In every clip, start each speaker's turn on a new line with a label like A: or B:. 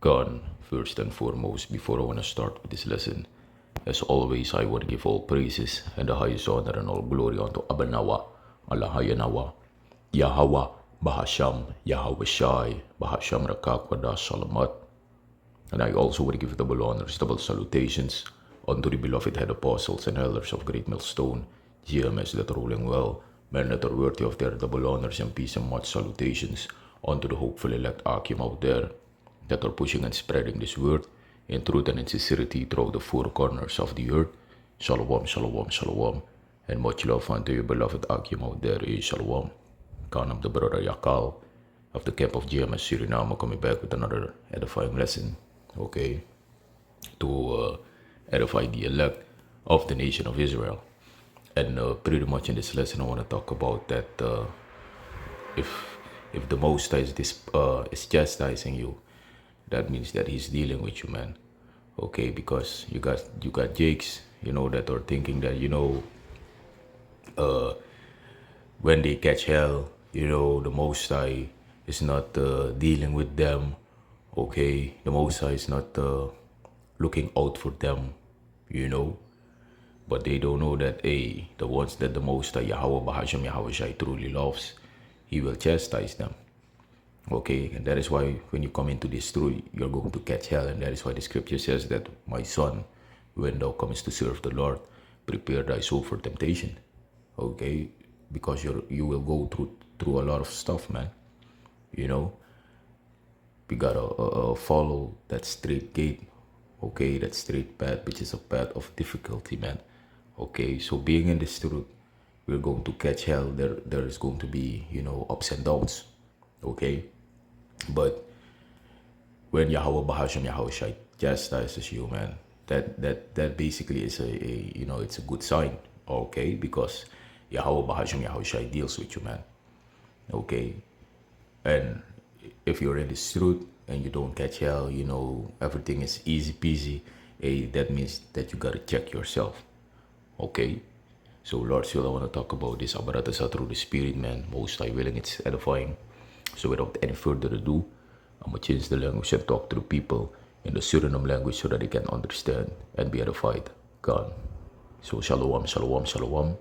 A: God, first and foremost, before I want to start with this lesson, as always, I want to give all praises and the highest honor and all glory unto Abanawa, Allahayanawa, Yahawah Bahasham Yahawashi, Bahasham Rakakwada Salamat. And I also want to give double honors, double salutations unto the beloved head apostles and elders of Great Millstone, GMS that are ruling well, men that are worthy of their double honors and peace and much salutations unto the hopeful elect Akim out there that are pushing and spreading this word in truth and in sincerity throughout the four corners of the earth. Shalom, shalom, shalom. And much love unto your beloved Akim out there. Shalom. Count up the brother Yakal of the camp of GMS Suriname coming back with another edifying lesson. Okay. To edify the elect of the nation of Israel. And pretty much in this lesson I want to talk about that if the Most High is chastising you, that means that he's dealing with you, man. Okay, because you got jakes, that are thinking that, when they catch hell, the Most High is not dealing with them. Okay, the Most High is not looking out for them, But they don't know that, the ones that the Most High, YAHAWAH BAHASHAM YAHAWASHI, truly loves, he will chastise them. Okay, and that is why when you come into this truth, you're going to catch hell. And that is why the scripture says that, my son, when thou comest to serve the Lord, prepare thy soul for temptation. Okay, because you will go through a lot of stuff, man. We gotta follow that straight gate. Okay, that straight path, which is a path of difficulty, man. Okay, so being in this truth, we're going to catch hell. There is going to be, ups and downs. Okay, but when YAHAWAH BAHASHAM YAHAWASHI chastises you, man, that basically is it's a good sign. Okay, because YAHAWAH BAHASHAM YAHAWASHI deals with you, man. Okay, and if you're in this truth and you don't catch hell, everything is easy peasy. That means that you gotta check yourself. Okay, so Lord, still I want to talk about this Abaratasa through the Spirit, man. Most High willing, it's edifying. So without any further ado, I'm gonna change the language and talk to the people in the Suriname language so that they can understand and be edified. God. So shalom, shalom, shalom.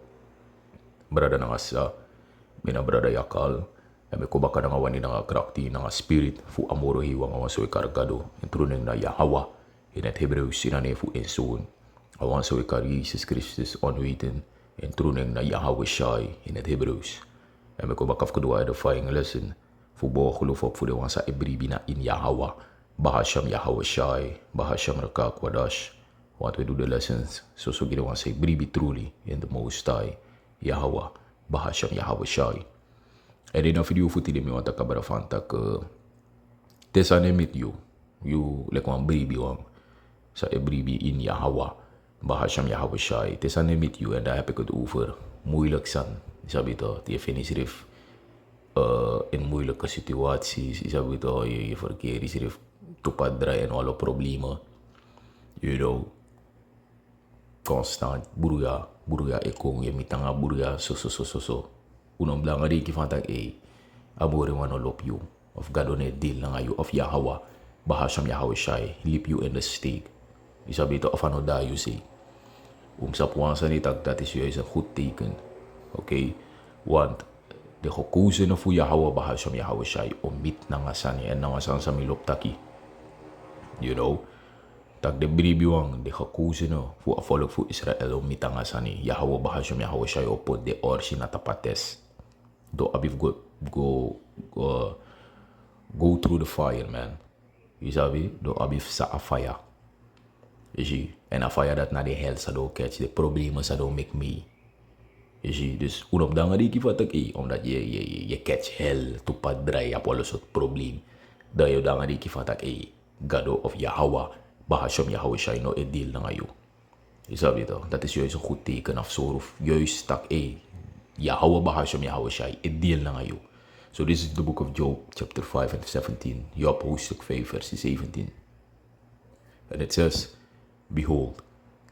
A: Brada nga sa, mina brada yakal, e may kubaka nga wani nga krakti nga spirit, fu amoro hiwang awan so ikargado, intruneng na Yahawah, inet Hebrews sinane fu insuun, awan so ikar Jesus Christus onweten, intruneng na Yahawashi, inet Hebrews. E may kubaka kedua edifying lesson, fu bawa kulufop fu dewan sa ibribi na in Yahawah, Bahasham Yahawashi, Bahasham Rakakwadash. Want we do the lessons, so ginawa sa ibribi truly in the Most High, YAHAWAH BAHASHAM YAHAWASHI. And in a video footage me want to kabara fanta ke tesane meet you like one baby wang sa ibribi in YAHAWAH BAHASHAM YAHAWASHI. Tesane meet you and I heb ik het over moeilijk zijn. Isabi to, die finish rif in moeilijke situaties. Isabi to, je verkeer is rif tupad draaien alle problemen. Constant buruya ekong ye mitanga buruya so unom blanga di ki fantag abore wano lop you of gadone deal na ngayo of YAHAWAH BAHASHAM YAHAWASHI lip you in the stake isabi to of ano da you say sa puwansa ni tag dat is een goed teken. Okay, want de gekozen voor YAHAWAH BAHASHAM YAHAWASHI omit na nga sani en na nga san sa milop taki. Tak de bribiwang de gekozen voor het volk voor Israël om mitanga sani YAHAWAH BAHASHAM YAHAWASHI op de orsi na tapates. Do abif go through the fire, man. Je sabi, do abif sa a fire. Je zie, en a fire dat na de hel sa do catch, de problemen sa do make me. Je zie, dus unop danga di kifatak omdat je catch hell to padray ap wala sot probleem. Da yo danga di kifatak gado of YAHAWAH BAHASHAM YAHAWASHI no deal na ngayon. Isabi to, dat is juist een goed teken of zo. Juist tak YAHAWAH BAHASHAM YAHAWASHI deal na ngayon. So this is the book of Job, chapter 5 and 17. Job hoofdstuk 5, verse 17. And it says, Behold,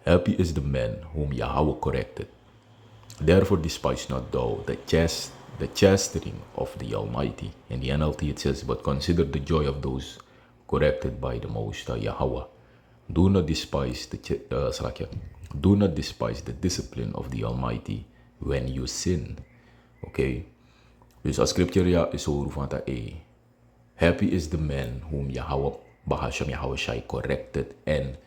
A: happy is the man whom YAHAWAH corrected. Therefore despise not thou the chastening of the Almighty. In the NLT it says, but consider the joy of those corrected by the Most High Yahweh. Do not despise do not despise the discipline of the Almighty when you sin. Okay? Dus als scripture ja is zo van dat happy is the man whom Yahawah Bahasham Yahawashi corrected and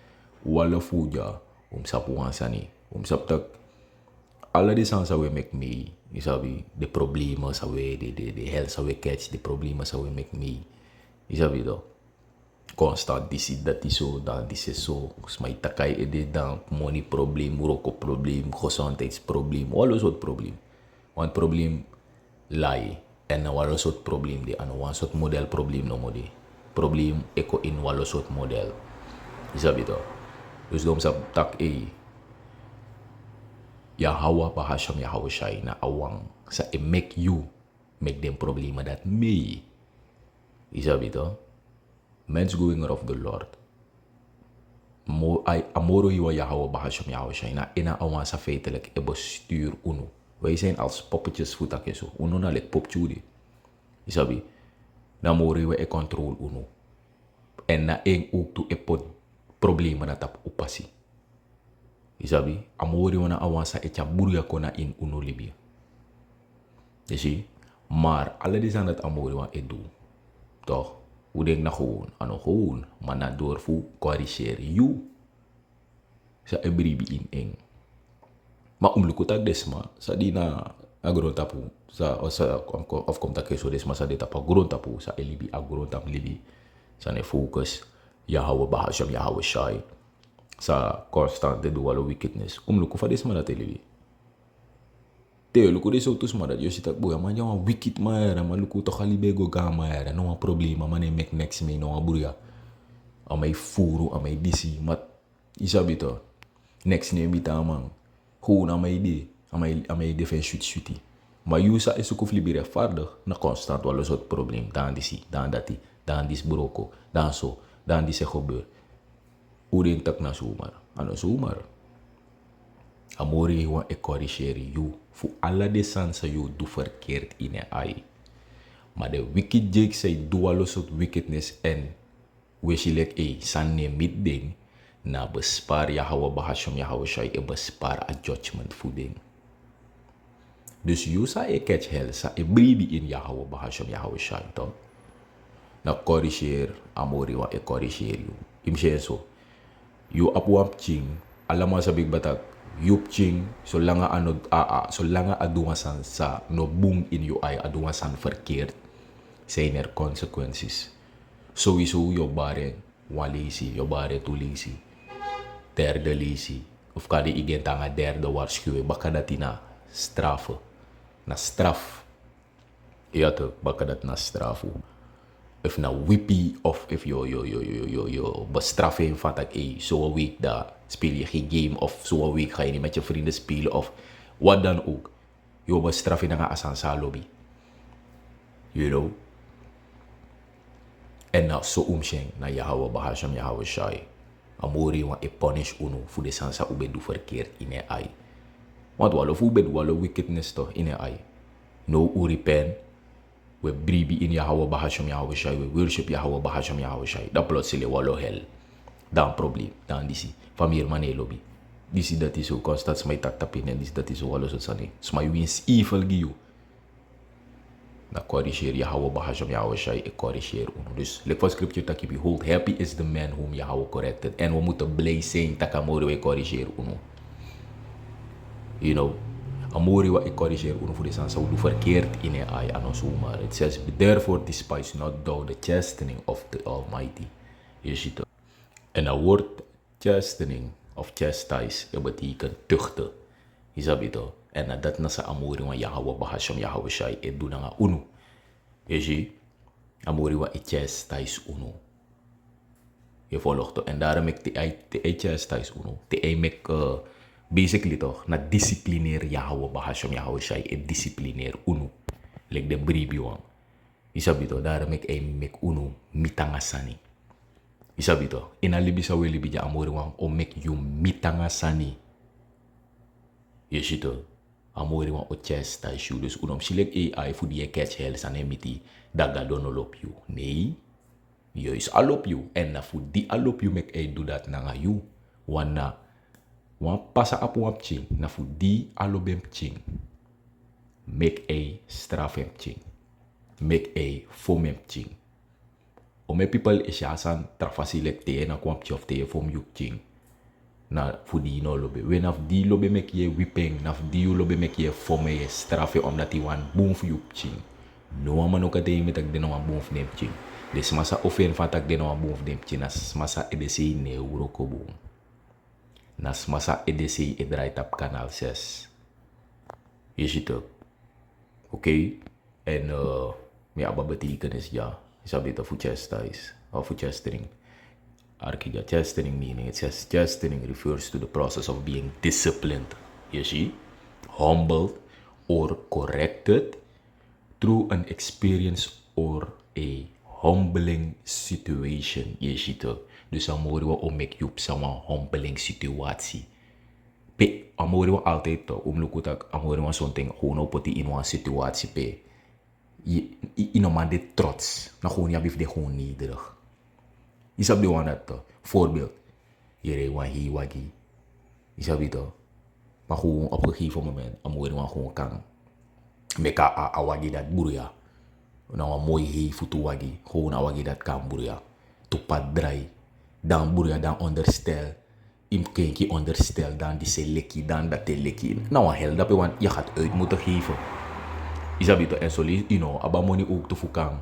A: wala fuja sapuan sani saptak alla di san sa we make me isabi the problemen sa we the hell sa we catch the problemen sa we make me isabi do constant disi dat iso dan disi so smai takay ede dan money problem uroko problem gezondheids problem wala soort problem want problem lie en wala soort problem di ano one soort model problem no modi problem eko in wala soort model isabi do dus dom sa tak Yahawah Bahasham Yahawashi na awang sa make you make them problema that me isabi to men's going of the Lord amoro hiwa Yahawah Bahasham Yahawashi na inaawan sa feitelijk bestuur uno. Wij zijn als poppetjes voetak zo. Uno na lek popchudi. Isabi. Na moro hiwa control uno. En na ook to epot problema na tap upasi. Isabi. Amoro hiwa na awan sa echa buruya ko na in uno libya. You see? Maar alle die zijn dat amoro hiwa edu. Toch? Hoe denk na gewoon, maar na doorvoer corrigeren you. Sa ebribi in eng. Maar umlukutak desma, sa di na agron tapu, sa of kom tak so desma sa di tapu agron tapu, sa elibi agron tap libi, sa ne focus, Yahawah Bahasham Yahawashi, sa constant de dual wickedness. Umluku fa desma na televi. Teo, luku de so tus mara, yo si tak boya, man yung wicked mayara, maluku to kalibego ga mayara, no problema, man make next me, no buria. Amay furu, amay disi, mat, isabi to, next ne bita amang, gewoon amay di, amay defense shoot. Maar you sa isukuf libire vaardig, na constant wala soort probleem, dan disi, dan dati, dan dis broko, dan so, dan disi gebeur. Uring tak na sumar, ano sumar? Amori wa corrigere you voor alle de sansa you do verkeerd in een ai. Maar de wicked jake say do alle soort wickedness en wishilek sanne mit ding na bespaar Yahawah Bahasham Yahawashi e bespaar a judgment voor ding. Dus you sa catch hell sa bribi in Yahawah Bahasham Yahawashi toch? Na corrigere amori wa corrigere you. Imshe so. You apwap ching alama sa big batak yup ching so langa so langa adungasan sa no boom in you ay adungasan verkeerd zijn er consequenties. Sowieso yo bare walisi, yo bare tulisi, derde lisi, of kadi igenta nga derde waarschuwen, baka dat na straffen, na straf. Ja to, baka dat na strafu. If na whippy of if yo bestraffen van dat zo'n week daar speel je geen game of zo'n week ga je niet met je vrienden spelen of wat dan ook. Je bestraffen na asan sa Lobi. You know? En na so umsheng na Yahawah Bahasham Yahawashi. Amori wa punish uno voor de sansa ube do verkeerd in een ai. Want walo ube do walo wickedness toch in een ai. No repent. We bribi in Yahawah Bahasham Yahawashi, we worship Yahawah Bahasham Yahawashi. Dat plotseling walo hel. Dan probleem, dan disi. Famir mane Lobi. Disi dat is zo constant smai tak tapin en disi dat is zo walo so sani. Smai wins evil giyu. Na corrigeer Yahawah Bahasham Yahawashi e corrigeer uno. Dus like for scripture taki behold, happy is the man whom Yahawah corrected. En we moeten blij zijn takamori we corrigeer uno. You know. Amori wa corrigeer uno voor de sansa do verkeerd in een ai anosumar. It says, therefore despise not thou the chastening of the Almighty. Je ziet het. En dat woord chastening of chastise, dat betekent tuchten. Je ziet het. En dat nasa amori wa Yahawah Bahasham Yahawashi e do na uno. Je ziet, amori wa chastise uno. Je volgt het. En daarom ik te chastise uno. Te mek basically toch, na disciplineer Yahawah Bahasham Yahawashi e disciplineer uno. Like de bribi wang. Isabi to, daarom ik mek uno mitangasani. Isabi to, inalibi sa welibi ja amori wang o mek you mitangasani. Yeshito, amori wang o chastise you. Dus unom silek AI voor die catch hell san emiti daga donolop you. Nee. Juist alop you. En na fu di alop you mek do dat na you. Wana wan pasa ap wap ching. Na fu di alobem ching. Mek strafem ching. Mek fomem ching. Ome people is yasan trafasilek te na kwam of te fom yuk ching. Na fu di no lobe. When af di lobe mek ye whipping. Naf di you lobe mek ye fome ye strafe omdat die wan boom fu yuk ching. No man ook te met ak de no wan boom fu nem ching. Des masa ofen van tak de no wan boom fu nem ching. Nas masa edesi ne uroko boom. Nas masa edesi e draait op kanaal 6. Je ziet het. Oké. En ja, wat betekenis ja. Is een beetje voor chastise. Of voor chastening. Arkija chastening meaning. It says chastening refers to the process of being disciplined. You see? Humbled or corrected through an experience or a humbling situation. Je ziet het. Dus dan moeten we ook make you op zo'n humbling situatie. Pe, dan moeten we altijd toch. Dan moeten we zo'n ding gewoon op die in een situatie pe. Je man dit trots. Dan gewoon je blijft gewoon nederig. Je snapt die dat toch. Voorbeeld. Je rijdt een hiwagi. Je snapt die toch. Maar gewoon op een gegeven moment. Dan moeten we gewoon kan. Meka awagi dat buruya. Nou een mooi hee futu wagi. Gewoon awagi dat kan buruya. Tupat draai. Dan buruya dan onderstel. Im kenki onderstel. Dan die se lekkie. Dan dat te lekkie. Nou een hel dat want je gaat uit moeten geven. Is dat beter? En zo lees, you know, abamoni ook te voeken.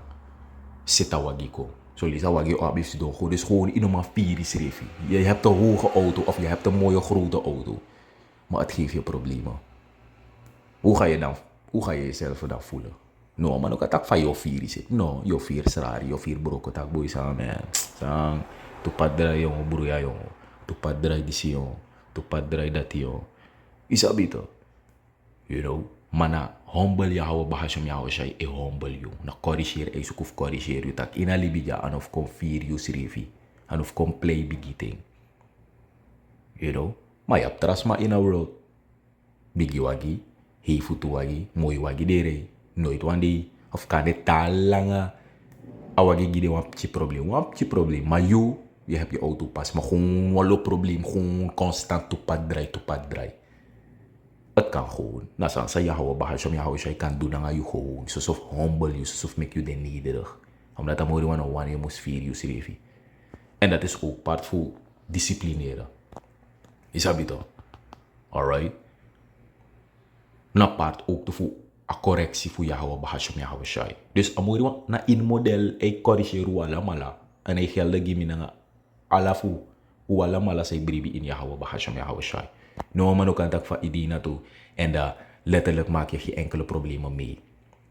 A: Zeta wagi ko. Zo lees, wagi op is doen. Dus gewoon in een vier is refi. Je hebt een hoge auto of je hebt een mooie grote auto. Maar het geeft je problemen. Hoe ga je jezelf dan voelen? No, maar ook attack van je vier is het. No, je vier is raar. Je vier broken tak boy samen. Sang, tupat draai jongen, broeia jongen. Tupat draai disi jongen. Tupat draai dati jongen. Is dat beter? You know? Mana humble Yahawah Bahasam Yahawashi e humble you. Na corrigeer e sukuf corrigeer you tak ina libija an of kom fear you srefi. An of kom play bigiting. You know? Maar je trust ma in a world. Bigi wagi, hei futu wagi, mooi wagi dere. Nooit wandi of kan de talanga. Awagi gide wan pchi probleem. Maar you hebt je auto pas. Maar gewoon wallo probleem. Gewoon constant toepad draai. Het kan gewoon. Nou, zoals Yahawah Bahasam Yahawashi kan doen, dan ga je gewoon. Alsof humble you, alsof make you de nederig. Omdat dan moet je wanneer je moet vieren, je schreef. En dat is ook part voor disciplineren. Is dat beter? Alright? Nou, part ook voor een correctie voor Yahawah Bahasam Yahawashi. Dus dan moet je naar in model, een corrigeren wala mala. En een gelde gimi na alafu, wala mala say bribi in Yahawah Bahasam Yahawashi. No man ook aan tak van idee toe. En daar letterlijk maak je geen enkele problemen mee.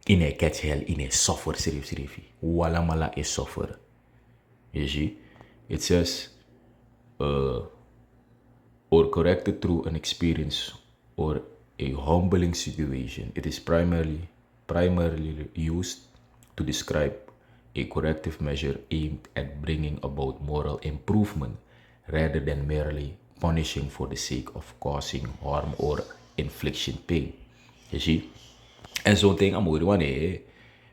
A: In een catch hell, in een suffer, schreef. Wala mala is suffer. You see? It says, or corrected through an experience or a humbling situation. It is primarily used to describe a corrective measure aimed at bringing about moral improvement rather than merely punishing for the sake of causing harm or infliction pain. You see? En zo'n ding, amoy wanneer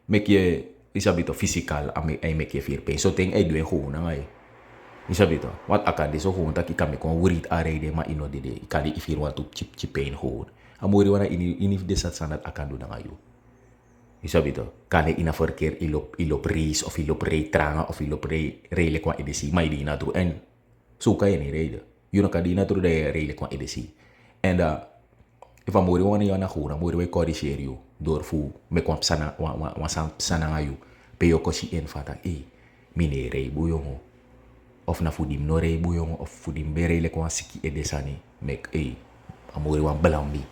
A: make je is een beetje physical en make je feel pain. Zo'n ding, doe je gewoon aan mij. Is een beetje. Want ik kan dit zo gewoon dat ik kan me gewoon worried aanrijden, maar ino dit. Ik kan die if je want to chip pain gewoon. Amoy wanneer in dit zat dat ik kan doen aan jou. Is een beetje. Kan je in een verkeer ilop race of ilop rijtrangen of ilop rijden qua edisi, maar je die naartoe. En zo kan je niet rijden. Je kan die naartoe de redelijk van edisi. En dat, if I'm worried wanneer je naar gewoon, dan moeten we corrigeren je. Door voor, me kwam sana you. Pe je kosi in van dat, mine rijboe jongen. Of na voor die no rijboe jongen, of voor die redelijk van siki edesani. Mek, I'm worried wan belambi.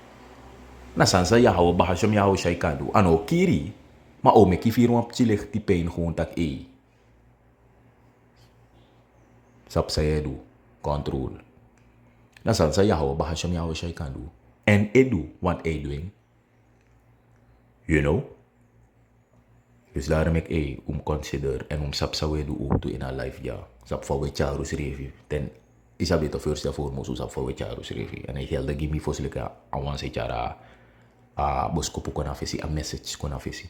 A: Na sansa Yahawah Bahasam Yahawashi kan doen. Ano kiri, maar ook mek je vier wan pchilig die pijn gewoon dat, sap saya do, control. Na sansa Yahawah Bahasam Yahawashi kan doen. En doe wat doing. You know? Dus daarom ik consider en sap sa we do ook in a life ja. Sap fa we charus revi. Ten is a bit of first and foremost sap fa we charus revi. En ik helde give me foslika awan se chara boskopu kona fesi a message kona fesi.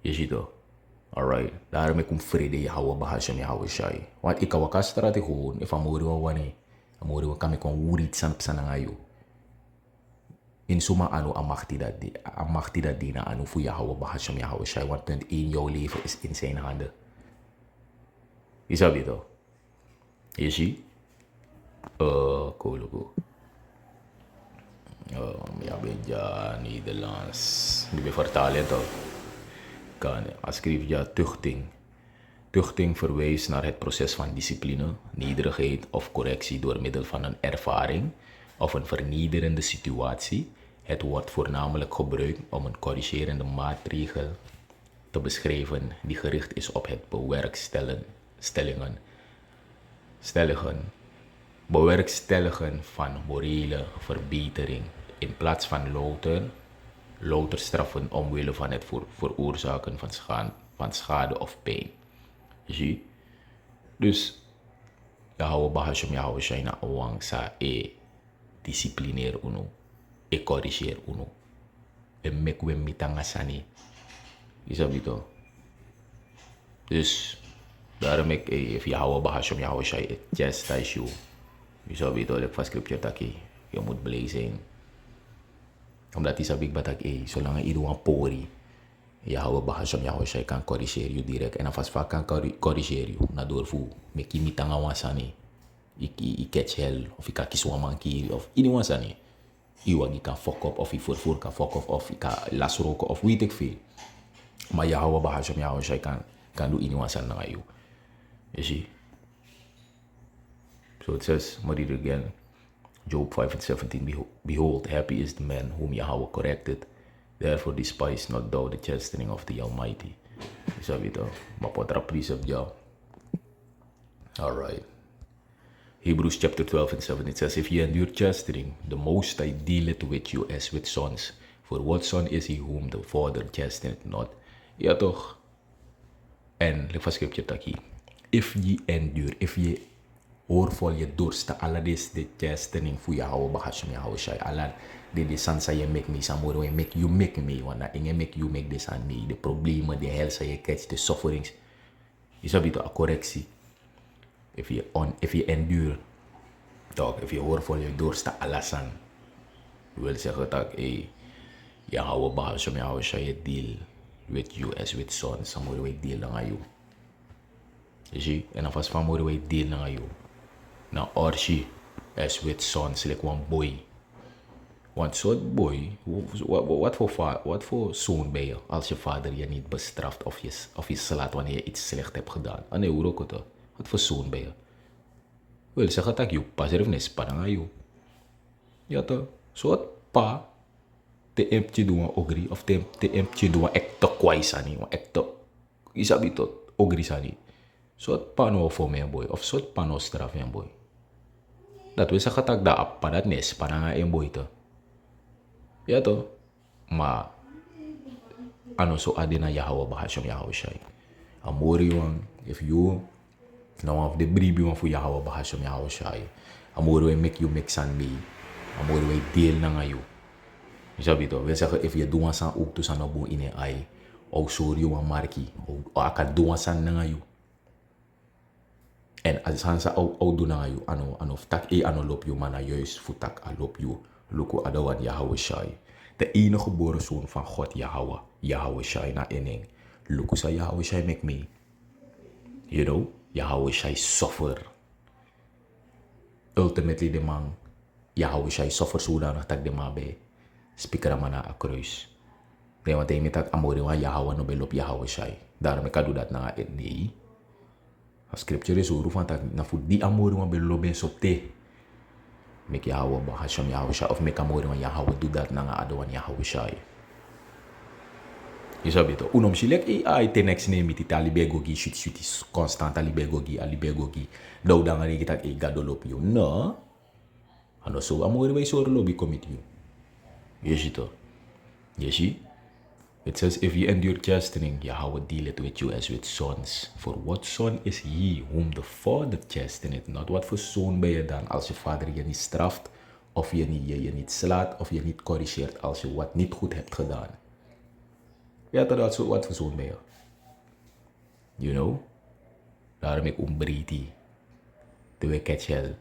A: Je ziet toch? Alright, daarom ik vrede Yahawah Bahashem Yahawashi. Want ik kan straat gewoon, if amori wa wani, amori wa kami kon wurit san psana ngayo. In suma anu amachti dat dina anu voor Yahawah Bahashem Yahawashi. Want punt 1, jouw leven is in zijn handen. Je zou het toch? Je ziet? Cool. Ja, beetje Nederlands. Die ben vertalen toch? Kan, schrijf ja tuchting. Tuchting verwijst naar het proces van discipline, nederigheid of correctie door middel van een ervaring of een vernederende situatie. Het wordt voornamelijk gebruikt om een corrigerende maatregel te beschrijven die gericht is op het bewerkstelligen van morele verbetering in plaats van louter straffen omwille van het veroorzaken van schade of pijn. Zie? Dus Yahawah Bahashem Yahawashi na wang sa disciplineer uno, corrigeer uno. Mek we mitangasani. Isabi to. Dus daarom if Yahawah Bahashem Yahawashi chastise you. Isabi to, like van scripture taki. Je moet blij zijn. Omdat hij sabik batak zolang je iedereen pori. Yahawah Bahashem Yahawashi kan corrigeer you direct. En als vaak kan corrigeer you. Na doorvoer. Mek je mitanga wansani. Ik catch hell. Of ik kan kiswa manki. Of iedereen wansani. Iwag kan fuck up. Of ik voorvoer kan fuck up. Of ik kan las roken. Of weet ik veel. Maar Yahawah Bahashem Yahawashi kan doen iedereen wansani na you. You see? So it says, maar read it again. Job 5:17, behold, happy is the man whom Yahawah corrected. Therefore despise not thou the chastening of the Almighty. Sabi ito, mapotra precept jou. Alright. Hebrews chapter 12:7, it says, if ye endure chastening, the Most High dealeth with you as with sons. For what son is he whom the Father chasteneth not? Ja toch? En, like van scripture taki. If ye endure, if ye oorvol je dorsten, alla de chastening voor Yahawah Bahashem Yahawashi. Alla de sansa je make me, samoro je make you make me, want dat inge make you make this aan me. De problemen, de helse je catch, de sufferings. Is dat een correctie. If je endure, toch, if je oorvol je dorsten, alla san. Wil zeggen dat Yahawah Bahashem Yahawashi deal with you as with sons, samoro je deal lang ayo. Je ziet, en alvast van moro je deal lang ayo. Na orshi as with sons, like one boy. Want zo'n boy, wat voor zoon ben je als je vader je niet bestraft of je slaat wanneer je iets slecht hebt gedaan? Ah nee, hoe ook het? Wat voor zoon ben je? Wil zeggen dat je pas er niet spannend aan je. Ja toch? Zo'n pa te empty doen ogri of te empty doen echt te kwai sani, echt te isabi tot ogri sani. Zo'n pa no voor mij boy of zo'n pa no straf een boy. Dat wil zeggen dat dat appa dat niet spannend aan een boy toch? Ja toch? Maar ano so adina Yahawah Bahashem Yahawashi. Amori wang if you now of the bribi wang for Yahawah Bahashem Yahawashi. Amori we make you mix and me. Amori we deal na ngayo. Sabi to, wil zeggen if je doan san ook to san obo in ai. O sorry wang marki. O aka doan san na ngayo. En als han sa o do na ngayo ano tak ano lop you mana juist futak a lop you. Luku adawan Yahawashi. De enige geboren zoon van God Yahawah. Yahawashi na inning. Luku sa Yahawashi make me. You know, Yahawashi suffer. Ultimately de man Yahawashi suffer zodanig tak de mabe. Speaker mana a kruis. De want hij met dat amori wa Yahawah no belop Yahawashi. Daarom ik doe dat na het nee. A scripture is oru van tak na fu di amori wa belop ben sopte. Make Yahawah Bahashem Yahawashi of make amori wa Yahawah do that na nga adawan Yahawashi. Je sabi to. Unom silek ai tenex ne miti talibegogi shoot constant alibegogi. Daw da nga ri kita gadolop you. No. Ano so amori wa so Lobi commit you. Yeshito. Yeshi. It says, if you endure chastening, Yahawah dealeth with you as with sons. For what son is he whom the Father chasteneth? Not wat voor zoon ben je dan als je vader je niet straft, of je niet slaat, of je niet corrigeert als je wat niet goed hebt gedaan. Ja, dat wat voor zoon ben je. You know? Daarom ik umbriti. Te we catch hell.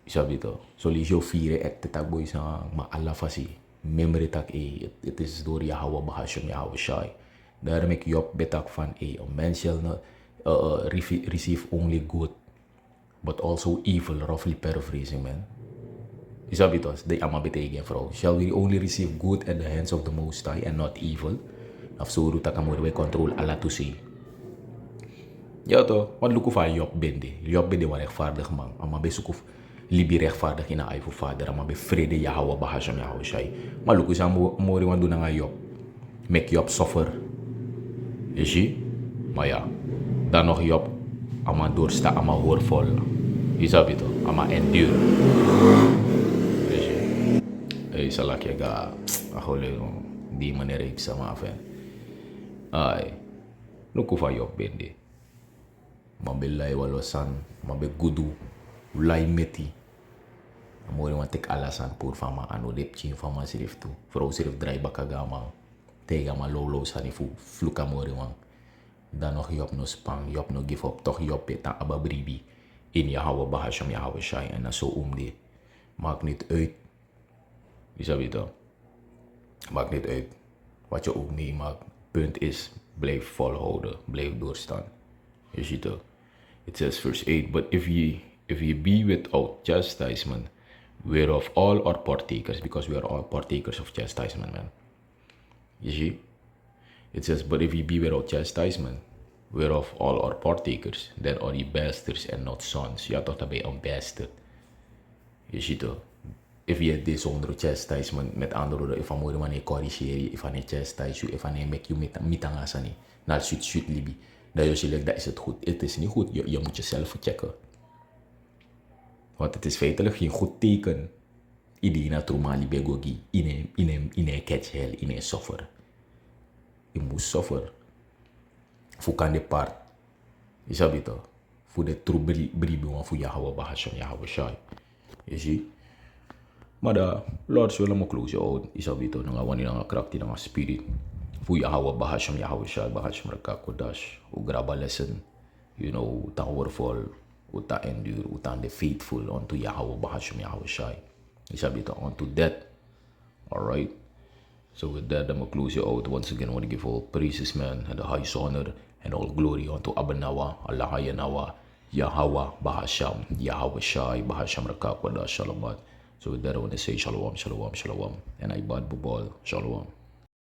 A: Isabi to. So lis yo fire ek te tak boy sa ma Allah fasi. Memory tak het is door Yahawah Bahasham Yahawashi. Daarom ik Job betak van een mens shall not receive only good, but also evil, roughly paraphrasing, man. Isabi to, de ama betekent vrouw. Shall we only receive good at the hands of the Most High and not evil? Of so ruta kamor we control Allah to say. Ja toch, wat lukken van Job bende. Job bende wat rechtvaardig man. Maar bij zoek libi rechtvaardig in een eigen vader. Maar bij vrede Yahawah Bahasham Yahawashi. Maar lukken ze mori wat doen aan Job. Make Job suffer. Je ziet? Maar ja, dan nog Job. Ama doorsta, ama hoorvol. Je zou het toch, ama endure. Je ziet? Hey, salak je ga. Achole, die manier ik sama af. Ay, lukken van Job bende. Mabe lai walosan, mabe gudu, lai meti. Amore wan tek alasan pour fama anu lepchin fama sirif tu. Vrouw sirif drai bakagama. Tega ma lolo sani fu fluka more wan. Dan nog Job no spang, Job no give up. Toch Job peta ababribi. In Yahawah Bahasham Yahawashi. En dan zo omde. Maakt niet uit. Je zou weten. Maakt niet uit. Wat je ook meemaakt. Punt is, blijf volhouden. Blijf doorstaan. Je ziet het. It says verse 8, but if ye be without chastisement, whereof all are partakers, because we are all partakers of chastisement, man. You see? It says, but if ye be without chastisement, whereof all are partakers, then are ye bastards and not sons. Ja, toch daarbij een bastard. Je ziet het. If je dit zonder chastisement, met andere woorden, if je moet corrigeren, if je chastise you, if je make you mitangasani, naar shoot libi. Dat je zegt, dat is het goed. Het is niet goed. Je moet jezelf checken. Want het is feitelijk geen goed teken. Idina trumali begogi. In een catch hell. In een suffer. Je moet suffer. Voor kan de part. Is dat beter? Voor de true briebe voor Yahawah Bahasham Yahawashi. Je ziet? Maar daar, Lord zullen we close out. Is dat beter? Dan gaan we niet naar kracht, dan gaan spirit. Voor Yahawah Bahasham Yahawashi, Bahasham Rakakodash, who grab a lesson, you know, powerful, who ta endure, who ta the faithful unto Yahawah Bahasham Yahawashi. Is a bit onto that. Alright. So with that, I'm going to close you out. Once again, I want to give all praises, man, and the highest honor and all glory unto Abanawa, Allah Yanawa, Yahawah Bahasham Yahawashi, Bahasham Rakakodash, Shalom. So with that, I want to say Shalom, Shalom, Shalom, and I bad bubal, Shalom.